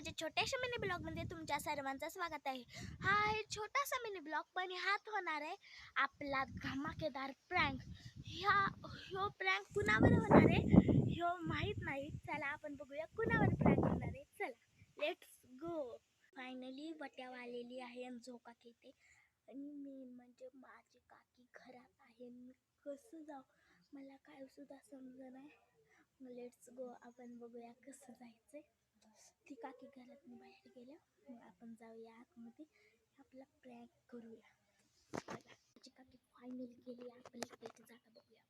माझ्या छोट्याशा मिनी ब्लॉगमध्ये तुमच्या सर्वांचं स्वागत आहे. हा आहे छोटासा मिनी ब्लॉग, पण ह्यात होणार आहे आपला धमाकेदार प्रँक. ह्यो प्रँक कुणावर होणार आहे ह्यो माहीत नाही. चला आपण बघूया कुणावर प्रँक होणार आहे. चला लेट्स गो. फायनली वट्यावर आलेली आहे आणि झोका घेते, आणि मी म्हणजे माझी काकी घरात आहे. मी कसं जाऊ, मला काय सुद्धा समजत नाही. लेट्स गो, आपण बघूया कसं जायचंय. ती काकी घरातून बाहेर गेल्या, मग आपण जाऊया आतमध्ये, आपला प्रँक करूया. माझी काकी फायनली गेली, आपल्याला त्याची जागा बघूया.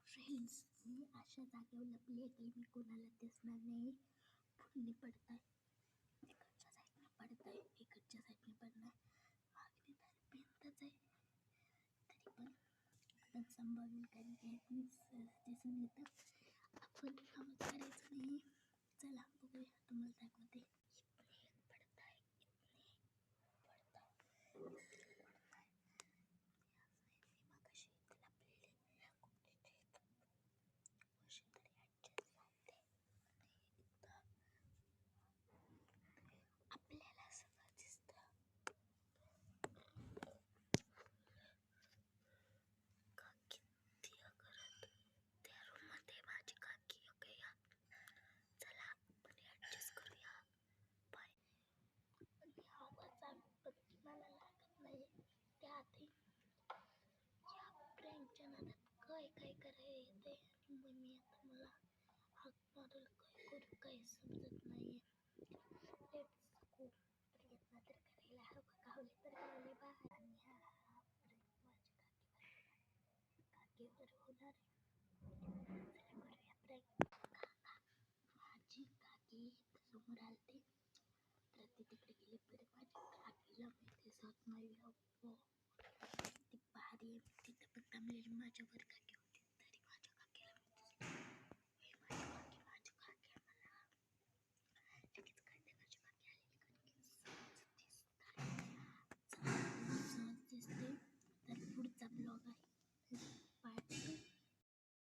फ्रेंड्स, मी अशा जागेवर लपले की मी कोणाला दिसणार नाही. फुलणी पडताय, इकडच्या साईडने पडताय, इकडच्या साईडने पडणार, मागणी तर भिंतच आहे. तरी पण आपण संभाळून, कारण की दिसून येतं. आपण आवाज करायचं नाही. चला बघूया, तुम्हाला दाखवते. इथने पडताय, इथने पडताय. मगाशी लपलेले आपल्याला सगळं दिसतं. काकी ती करत त्या रूम मध्ये माझी काकी या. चला आपण ऍडजस्ट करूया. बाय. आवाज मला लागत नाही. त्याआधी या प्रँकच्या नादात काय काय करायला येते. मी आता मला हाक मारल, काय करू काय समजत नाहीये. Let's go. प्रयत्न तर करायला हवं, गावले तर गावले बाहेर. आणि हा माझ्या काकीवर होणार आहे. चला करूया प्रँक. माझी काकी समोर आलते, तर ती तिकडे गेली. परत माझ्या काकीला मी दिसत नाही. ती भारी आहे, तिथं पण थांबलेली माझ्यावर काकी